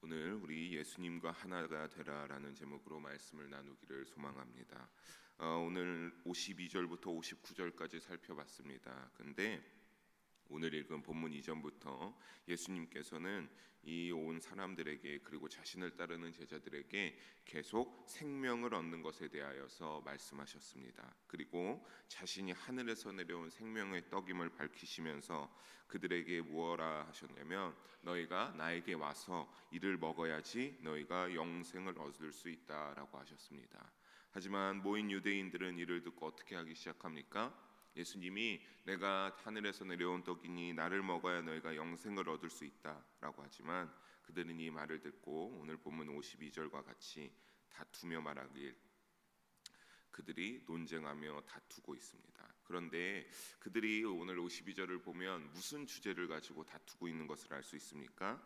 오늘 우리 예수님과 하나가 되라라는 제목으로 말씀을 나누기를 소망합니다. 오늘 52절부터 59절까지 살펴봤습니다. 근데 오늘 읽은 본문 이전부터 예수님께서는 이 온 사람들에게 그리고 자신을 따르는 제자들에게 계속 생명을 얻는 것에 대하여서 말씀하셨습니다. 그리고 자신이 하늘에서 내려온 생명의 떡임을 밝히시면서 그들에게 무엇라 하셨냐면 너희가 나에게 와서 이를 먹어야지 너희가 영생을 얻을 수 있다라고 하셨습니다. 하지만 모인 유대인들은 이를 듣고 어떻게 하기 시작합니까? 예수님이 내가 하늘에서 내려온 떡이니 나를 먹어야 너희가 영생을 얻을 수 있다라고 하지만 그들은 이 말을 듣고 오늘 본문 52절과 같이 다투며 말하길 그들이 논쟁하며 다투고 있습니다. 그런데 그들이 오늘 52절을 보면 무슨 주제를 가지고 다투고 있는 것을 알 수 있습니까?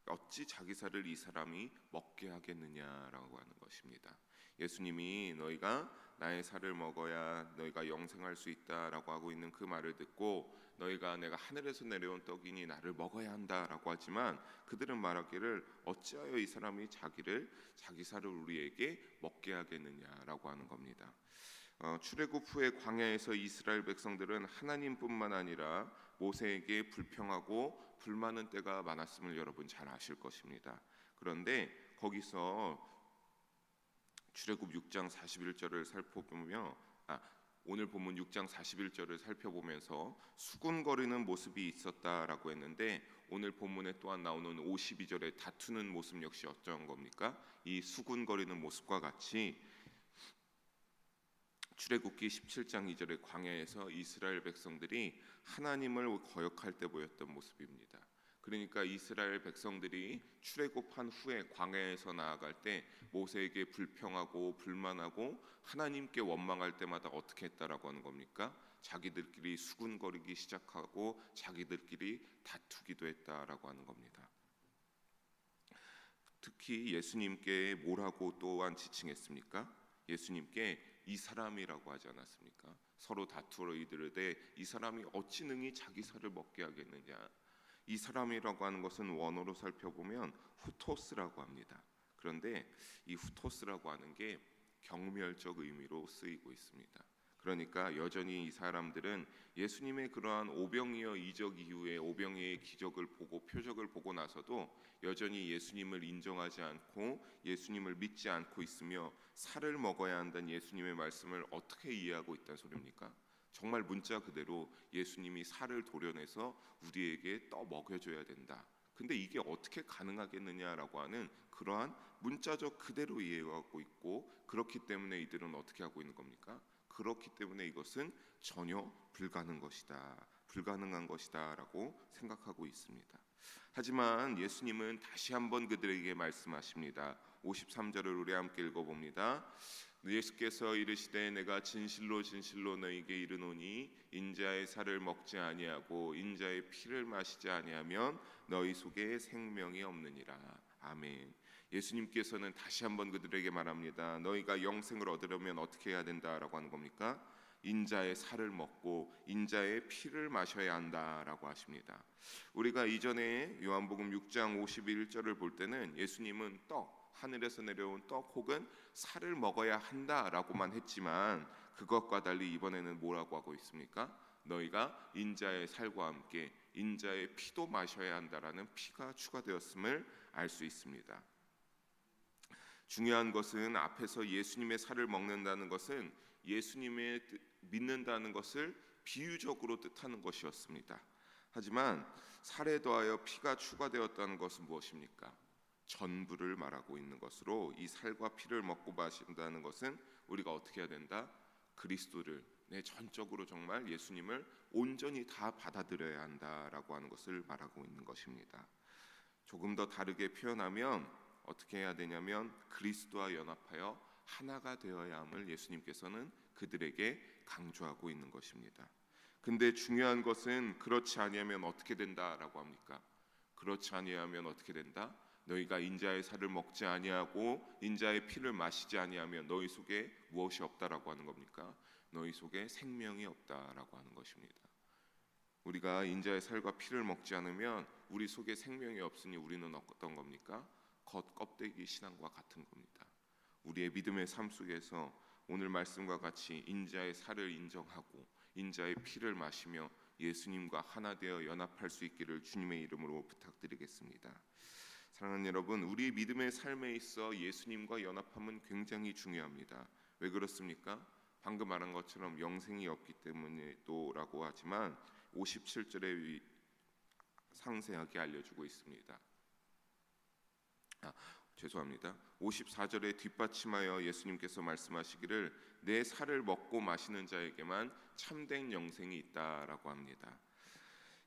어찌 자기 살을 이 사람이 먹게 하겠느냐라고 하는 것입니다. 예수님이 너희가 나의 살을 먹어야 너희가 영생할 수 있다라고 하고 있는 그 말을 듣고 너희가 내가 하늘에서 내려온 떡이니 나를 먹어야 한다라고 하지만 그들은 말하기를 어찌하여 이 사람이 자기 살을 우리에게 먹게 하겠느냐라고 하는 겁니다. 출애굽 후에 광야에서 이스라엘 백성들은 하나님뿐만 아니라 모세에게 불평하고 불만은 때가 많았음을 여러분 잘 아실 것입니다. 그런데 거기서 출애굽 6장 41절을 살펴보며 오늘 본문 6장 41절을 살펴보면서 수군거리는 모습이 있었다라고 했는데 오늘 본문에 또한 나오는 52절에 다투는 모습 역시 어떤 겁니까? 이 수군거리는 모습과 같이 출애굽기 17장 2절의 광야에서 이스라엘 백성들이 하나님을 거역할 때 보였던 모습입니다. 그러니까 이스라엘 백성들이 출애굽한 후에 광야에서 나아갈 때 모세에게 불평하고 불만하고 하나님께 원망할 때마다 어떻게 했다라고 하는 겁니까? 자기들끼리 수군거리기 시작하고 자기들끼리 다투기도 했다라고 하는 겁니다. 특히 예수님께 뭐라고 또한 지칭했습니까? 예수님께 이 사람이라고 하지 않았습니까? 서로 다투어 이르되 이 사람이 어찌 능히 자기 살을 먹게 하겠느냐. 이 사람이라고 하는 것은 원어로 살펴보면 후토스라고 합니다. 그런데 이 후토스라고 하는 게 경멸적 의미로 쓰이고 있습니다. 그러니까 여전히 이 사람들은 예수님의 그러한 오병이어 이적 이후에 오병이어의 기적을 보고 표적을 보고 나서도 여전히 예수님을 인정하지 않고 예수님을 믿지 않고 있으며 살을 먹어야 한다는 예수님의 말씀을 어떻게 이해하고 있다는 소리입니까? 정말 문자 그대로 예수님이 살을 도려내서 우리에게 떠 먹여줘야 된다. 근데 이게 어떻게 가능하겠느냐라고 하는 그러한 문자적 그대로 이해하고 있고 그렇기 때문에 이들은 어떻게 하고 있는 겁니까? 그렇기 때문에 이것은 전혀 불가능한 것이다라고 생각하고 있습니다. 하지만 예수님은 다시 한번 그들에게 말씀하십니다. 53절을 우리 함께 읽어봅니다. 예수께서 이르시되 내가 진실로 진실로 너희에게 이르노니 인자의 살을 먹지 아니하고 인자의 피를 마시지 아니하면 너희 속에 생명이 없느니라. 아멘. 예수님께서는 다시 한번 그들에게 말합니다. 너희가 영생을 얻으려면 어떻게 해야 된다라고 하는 겁니까? 인자의 살을 먹고 인자의 피를 마셔야 한다라고 하십니다. 우리가 이전에 요한복음 6장 51절을 볼 때는 예수님은 하늘에서 내려온 떡 혹은 살을 먹어야 한다라고만 했지만 그것과 달리 이번에는 뭐라고 하고 있습니까? 너희가 인자의 살과 함께 인자의 피도 마셔야 한다라는 피가 추가되었음을 알 수 있습니다. 중요한 것은 앞에서 예수님의 살을 먹는다는 것은 예수님의 믿는다는 것을 비유적으로 뜻하는 것이었습니다. 하지만 살에 더하여 피가 추가되었다는 것은 무엇입니까? 전부를 말하고 있는 것으로 이 살과 피를 먹고 마신다는 것은 우리가 어떻게 해야 된다? 그리스도를 전적으로 정말 예수님을 온전히 다 받아들여야 한다라고 하는 것을 말하고 있는 것입니다. 조금 더 다르게 표현하면 어떻게 해야 되냐면 그리스도와 연합하여 하나가 되어야 함을 예수님께서는 그들에게 강조하고 있는 것입니다. 근데 중요한 것은 그렇지 아니하면 어떻게 된다라고 합니까? 그렇지 아니하면 어떻게 된다? 너희가 인자의 살을 먹지 아니하고 인자의 피를 마시지 아니하면 너희 속에 무엇이 없다라고 하는 겁니까? 너희 속에 생명이 없다라고 하는 것입니다. 우리가 인자의 살과 피를 먹지 않으면 우리 속에 생명이 없으니 우리는 어떤 겁니까? 겉껍데기 신앙과 같은 겁니다. 우리의 믿음의 삶 속에서 오늘 말씀과 같이 인자의 살을 인정하고 인자의 피를 마시며 예수님과 하나 되어 연합할 수 있기를 주님의 이름으로 부탁드리겠습니다. 사랑하는 여러분, 우리 믿음의 삶에 있어 예수님과 연합함은 굉장히 중요합니다. 왜 그렇습니까? 방금 말한 것처럼 영생이 없기 때문에도라고 하지만 57절에 상세하게 알려주고 있습니다. 죄송합니다. 54절에 뒷받침하여 예수님께서 말씀하시기를 내 살을 먹고 마시는 자에게만 참된 영생이 있다라고 합니다.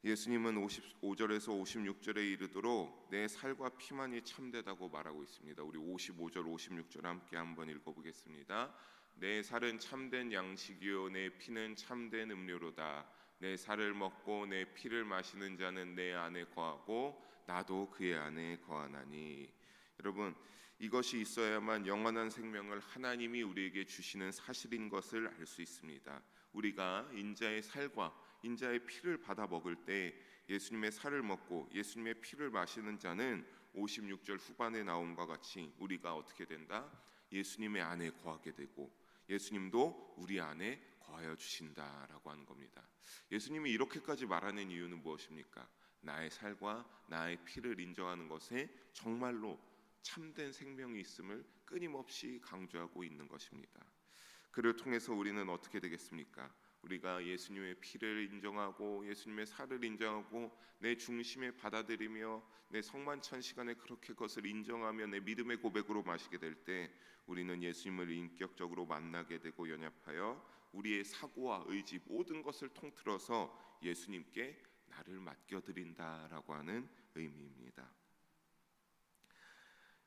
예수님은 55절에서 56절에 이르도록 내 살과 피만이 참되다고 말하고 있습니다. 우리 55절, 56절 함께 한번 읽어보겠습니다. 내 살은 참된 양식이요 내 피는 참된 음료로다. 내 살을 먹고 내 피를 마시는 자는 내 안에 거하고 나도 그의 안에 거하나니. 여러분, 이것이 있어야만 영원한 생명을 하나님이 우리에게 주시는 사실인 것을 알 수 있습니다. 우리가 인자의 살과 인자의 피를 받아 먹을 때 예수님의 살을 먹고 예수님의 피를 마시는 자는 56절 후반에 나온과 같이 우리가 어떻게 된다? 예수님의 안에 거하게 되고 예수님도 우리 안에 거하여 주신다라고 하는 겁니다. 예수님이 이렇게까지 말하는 이유는 무엇입니까? 나의 살과 나의 피를 인정하는 것에 정말로 참된 생명이 있음을 끊임없이 강조하고 있는 것입니다. 그를 통해서 우리는 어떻게 되겠습니까? 우리가 예수님의 피를 인정하고 예수님의 살을 인정하고 내 중심에 받아들이며 내 성만찬 시간에 그렇게 그것을 인정하며 내 믿음의 고백으로 마시게 될 때 우리는 예수님을 인격적으로 만나게 되고 연합하여 우리의 사고와 의지 모든 것을 통틀어서 예수님께 나를 맡겨드린다라고 하는 의미입니다.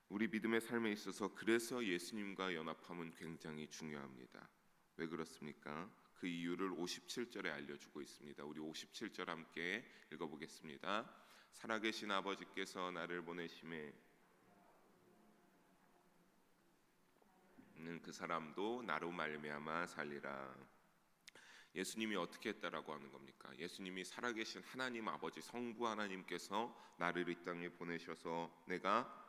우리 믿음의 삶에 있어서 그래서 예수님과 연합함은 굉장히 중요합니다. 왜 그렇습니까? 그 이유를 57절에 알려주고 있습니다. 우리 57절 함께 읽어보겠습니다. 살아계신 아버지께서 나를 보내심에 그 사람도 나로 말미암아 살리라. 예수님이 어떻게 했다라고 하는 겁니까? 예수님이 살아계신 하나님 아버지 성부 하나님께서 나를 이 땅에 보내셔서 내가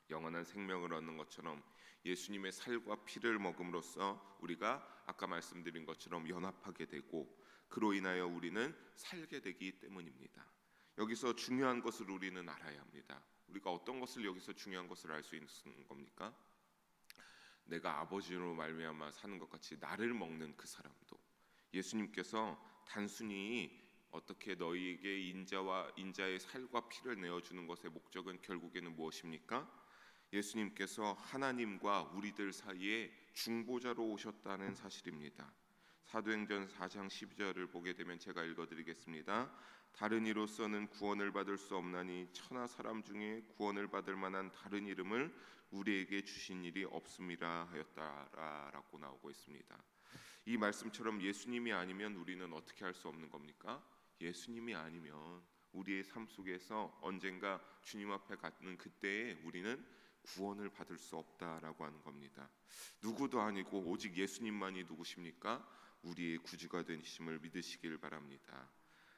영원한 생명을 얻는 것처럼 예수님의 살과 피를 먹음으로써 우리가 아까 말씀드린 것처럼 연합하게 되고 그로 인하여 우리는 살게 되기 때문입니다. 여기서 중요한 것을 우리는 알아야 합니다. 우리가 어떤 것을 여기서 중요한 것을 알 수 있는 겁니까? 내가 아버지로 말미암아 사는 것 같이 나를 먹는 그 사람도 예수님께서 단순히 어떻게 너희에게 인자의 살과 피를 내어주는 것의 목적은 결국에는 무엇입니까? 예수님께서 하나님과 우리들 사이에 중보자로 오셨다는 사실입니다. 사도행전 4장 12절을 보게 되면 제가 읽어드리겠습니다. 다른 이로서는 구원을 받을 수 없나니 천하 사람 중에 구원을 받을 만한 다른 이름을 우리에게 주신 일이 없음이라 하였다라고 나오고 있습니다. 이 말씀처럼 예수님이 아니면 우리는 어떻게 할 수 없는 겁니까? 예수님이 아니면 우리의 삶 속에서 언젠가 주님 앞에 가는 그때에 우리는 구원을 받을 수 없다라고 하는 겁니다. 누구도 아니고 오직 예수님만이 누구십니까? 우리의 구주가 되심을 믿으시길 바랍니다.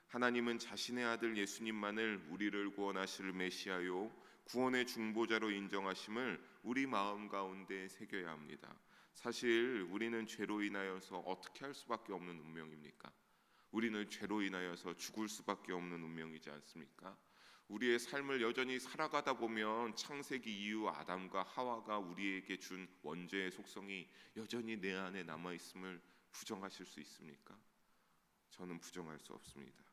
하나님은 자신의 아들 예수님만을 우리를 구원하실 메시아요 구원의 중보자로 인정하심을 우리 마음 가운데 새겨야 합니다. 사실 우리는 죄로 인하여서 어떻게 할 수밖에 없는 운명입니까? 우리는 죄로 인하여서 죽을 수밖에 없는 운명이지 않습니까? 우리의 삶을 여전히 살아가다 보면 창세기 이후 아담과 하와가 우리에게 준 원죄의 속성이 여전히 내 안에 남아있음을 부정하실 수 있습니까? 저는 부정할 수 없습니다.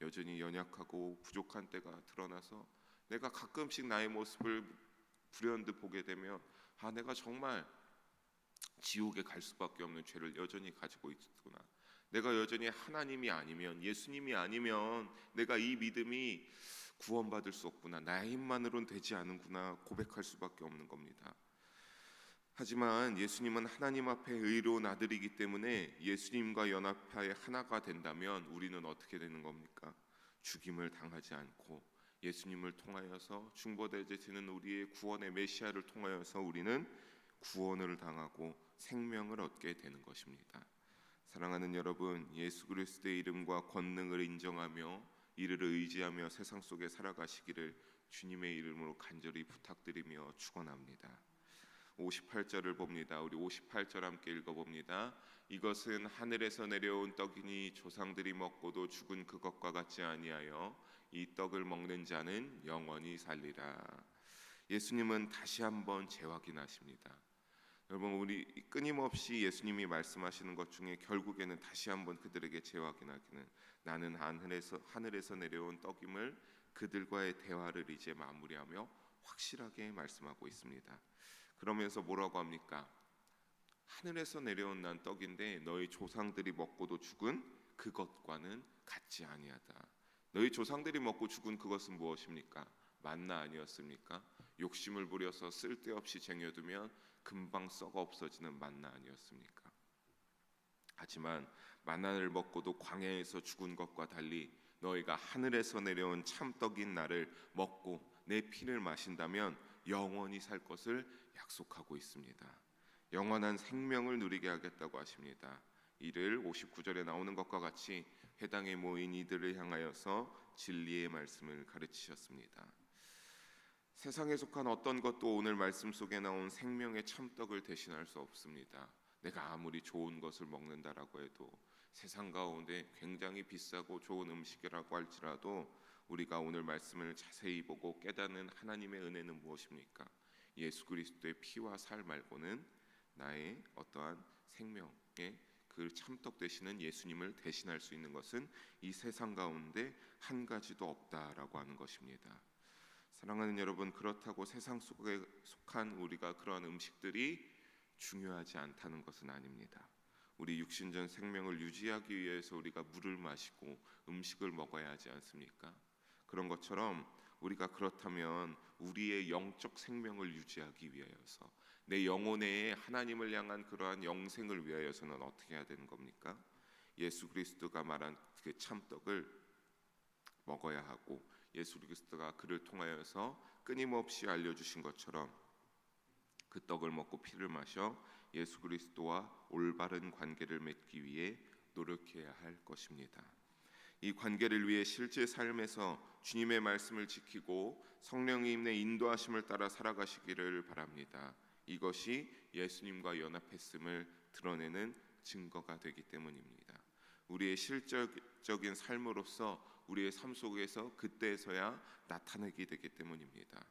여전히 연약하고 부족한 때가 드러나서 내가 가끔씩 나의 모습을 불현듯 보게 되면 내가 정말 지옥에 갈 수밖에 없는 죄를 여전히 가지고 있구나. 내가 여전히 하나님이 아니면 예수님이 아니면 내가 이 믿음이 구원받을 수 없구나. 나의 힘만으로는 되지 않는구나 고백할 수밖에 없는 겁니다. 하지만 예수님은 하나님 앞에 의로운 아들이기 때문에 예수님과 연합하여 하나가 된다면 우리는 어떻게 되는 겁니까? 죽임을 당하지 않고 예수님을 통하여서 중보되어지는 우리의 구원의 메시아를 통하여서 우리는 구원을 당하고 생명을 얻게 되는 것입니다. 사랑하는 여러분, 예수 그리스도의 이름과 권능을 인정하며 이를 의지하며 세상 속에 살아가시기를 주님의 이름으로 간절히 부탁드리며 축원합니다. 58절을 봅니다. 우리 58절 함께 읽어봅니다. 이것은 하늘에서 내려온 떡이니 조상들이 먹고도 죽은 그것과 같지 아니하여 이 떡을 먹는 자는 영원히 살리라. 예수님은 다시 한번 재확인하십니다. 여러분, 우리 끊임없이 예수님이 말씀하시는 것 중에 결국에는 다시 한번 그들에게 재확인하기는, 나는 하늘에서 내려온 떡임을 그들과의 대화를 이제 마무리하며 확실하게 말씀하고 있습니다. 그러면서 뭐라고 합니까? 하늘에서 내려온 난 떡인데 너희 조상들이 먹고도 죽은 그것과는 같지 아니하다. 너희 조상들이 먹고 죽은 그것은 무엇입니까? 만나 아니었습니까? 욕심을 부려서 쓸데없이 쟁여두면 금방 썩어 없어지는 만나 아니었습니까? 하지만 만나를 먹고도 광야에서 죽은 것과 달리 너희가 하늘에서 내려온 참떡인 나를 먹고 내 피를 마신다면 영원히 살 것을 약속하고 있습니다. 영원한 생명을 누리게 하겠다고 하십니다. 이를 59절에 나오는 것과 같이 회당에 모인 이들을 향하여서 진리의 말씀을 가르치셨습니다. 세상에 속한 어떤 것도 오늘 말씀 속에 나온 생명의 참떡을 대신할 수 없습니다. 내가 아무리 좋은 것을 먹는다라고 해도, 세상 가운데 굉장히 비싸고 좋은 음식이라고 할지라도 우리가 오늘 말씀을 자세히 보고 깨닫는 하나님의 은혜는 무엇입니까? 예수 그리스도의 피와 살 말고는 나의 어떠한 생명의 그 참떡 되시는 예수님을 대신할 수 있는 것은 이 세상 가운데 한 가지도 없다라고 하는 것입니다. 사랑하는 여러분, 그렇다고 세상 속에 속한 우리가 그러한 음식들이 중요하지 않다는 것은 아닙니다. 우리 육신전 생명을 유지하기 위해서 우리가 물을 마시고 음식을 먹어야 하지 않습니까? 그런 것처럼 우리가 그렇다면 우리의 영적 생명을 유지하기 위하여서, 내 영혼에 하나님을 향한 그러한 영생을 위하여서는 어떻게 해야 되는 겁니까? 예수 그리스도가 말한 그 참떡을 먹어야 하고, 예수 그리스도가 그를 통하여서 끊임없이 알려주신 것처럼 그 떡을 먹고 피를 마셔 예수 그리스도와 올바른 관계를 맺기 위해 노력해야 할 것입니다. 이 관계를 위해 실제 삶에서 주님의 말씀을 지키고 성령님의 인도하심을 따라 살아가시기를 바랍니다. 이것이 예수님과 연합했음을 드러내는 증거가 되기 때문입니다. 우리의 실질적인 삶으로서 우리의 삶 속에서 그때서야 나타내게 되기 때문입니다.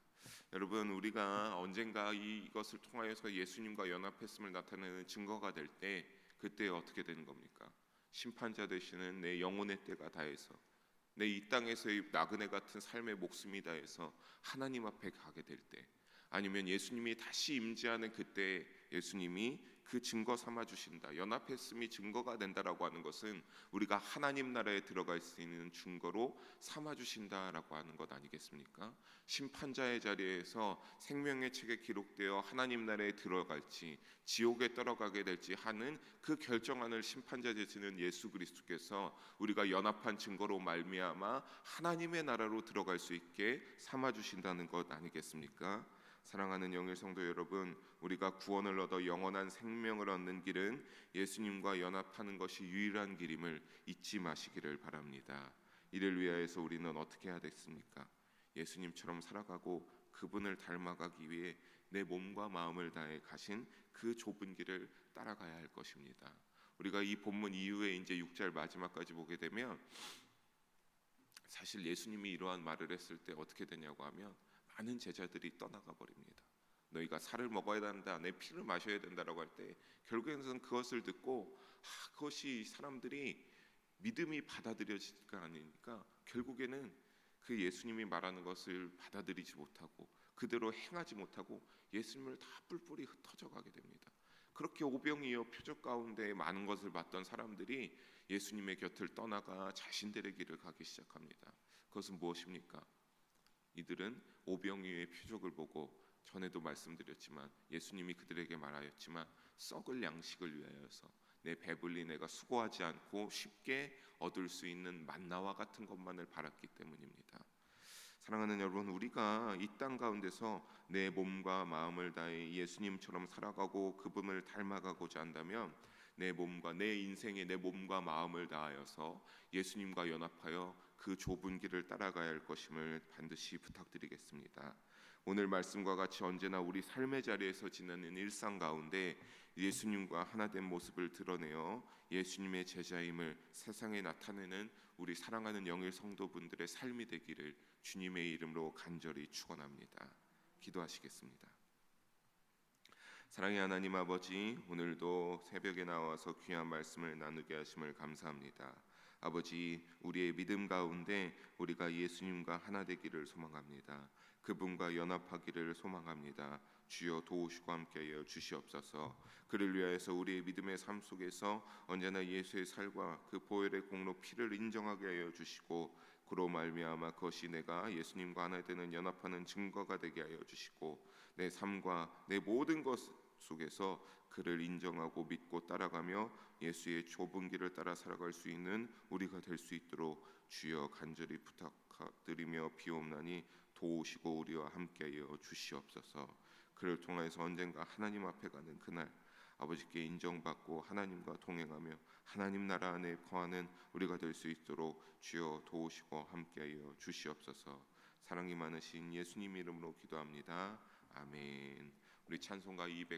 여러분, 우리가 언젠가 이것을 통하여서 예수님과 연합했음을 나타내는 증거가 될 때, 그때 어떻게 되는 겁니까? 심판자 되시는 내 영혼의 때가 다해서, 내 이 땅에서의 나그네 같은 삶의 목숨이 다해서 하나님 앞에 가게 될 때, 아니면 예수님이 다시 임재하는 그때 예수님이 그 증거 삼아 주신다, 연합했음이 증거가 된다라고 하는 것은 우리가 하나님 나라에 들어갈 수 있는 증거로 삼아 주신다라고 하는 것 아니겠습니까? 심판자의 자리에서 생명의 책에 기록되어 하나님 나라에 들어갈지 지옥에 떨어가게 될지 하는 그 결정하는 심판자 되시는 예수 그리스도께서 우리가 연합한 증거로 말미암아 하나님의 나라로 들어갈 수 있게 삼아 주신다는 것 아니겠습니까? 사랑하는 영의 성도 여러분, 우리가 구원을 얻어 영원한 생명을 얻는 길은 예수님과 연합하는 것이 유일한 길임을 잊지 마시기를 바랍니다. 이를 위하여서 우리는 어떻게 해야 됐습니까? 예수님처럼 살아가고 그분을 닮아가기 위해 내 몸과 마음을 다해 가신 그 좁은 길을 따라가야 할 것입니다. 우리가 이 본문 이후에 이제 6절 마지막까지 보게 되면, 사실 예수님이 이러한 말을 했을 때 어떻게 되냐고 하면 많은 제자들이 떠나가 버립니다. 너희가 살을 먹어야 된다, 내 피를 마셔야 된다라고 할 때 결국에는 그것을 듣고 그것이 사람들이 믿음이 받아들여지지가 않으니까 결국에는 그 예수님이 말하는 것을 받아들이지 못하고 그대로 행하지 못하고 예수님을 다 뿔뿔이 흩어져 가게 됩니다. 그렇게 오병이어 표적 가운데 많은 것을 봤던 사람들이 예수님의 곁을 떠나가 자신들의 길을 가기 시작합니다. 그것은 무엇입니까? 이들은 오병이어의 표적을 보고, 전에도 말씀드렸지만 예수님이 그들에게 말하였지만 썩을 양식을 위하여서 내 배불리 내가 수고하지 않고 쉽게 얻을 수 있는 만나와 같은 것만을 바랐기 때문입니다. 사랑하는 여러분, 우리가 이 땅 가운데서 내 몸과 마음을 다해 예수님처럼 살아가고 그분을 닮아가고자 한다면 내 몸과 내 인생에 내 몸과 마음을 다하여서 예수님과 연합하여 그 좁은 길을 따라가야 할 것임을 반드시 부탁드리겠습니다. 오늘 말씀과 같이 언제나 우리 삶의 자리에서 지내는 일상 가운데 예수님과 하나된 모습을 드러내어 예수님의 제자임을 세상에 나타내는 우리 사랑하는 영일 성도분들의 삶이 되기를 주님의 이름으로 간절히 축원합니다. 기도하시겠습니다. 사랑의 하나님 아버지, 오늘도 새벽에 나와서 귀한 말씀을 나누게 하심을 감사합니다. 아버지, 우리의 믿음 가운데 우리가 예수님과 하나 되기를 소망합니다. 그분과 연합하기를 소망합니다. 주여 도우시고 함께하여 주시옵소서. 그를 위하여서 우리의 믿음의 삶 속에서 언제나 예수의 살과 그 보혈의 공로 피를 인정하게 하여 주시고, 그로 말미암아 그것이 내가 예수님과 하나 되는 연합하는 증거가 되게 하여 주시고, 내 삶과 내 모든 것 속에서 그를 인정하고 믿고 따라가며 예수의 좁은 길을 따라 살아갈 수 있는 우리가 될 수 있도록 주여 간절히 부탁드리며 비옵나니 도우시고 우리와 함께하여 주시옵소서. 그를 통해서 언젠가 하나님 앞에 가는 그날 아버지께 인정받고 하나님과 동행하며 하나님 나라 안에 거하는 우리가 될 수 있도록 주여 도우시고 함께하여 주시옵소서. 사랑이 많으신 예수님 이름으로 기도합니다. 아멘. 우리 찬송가 200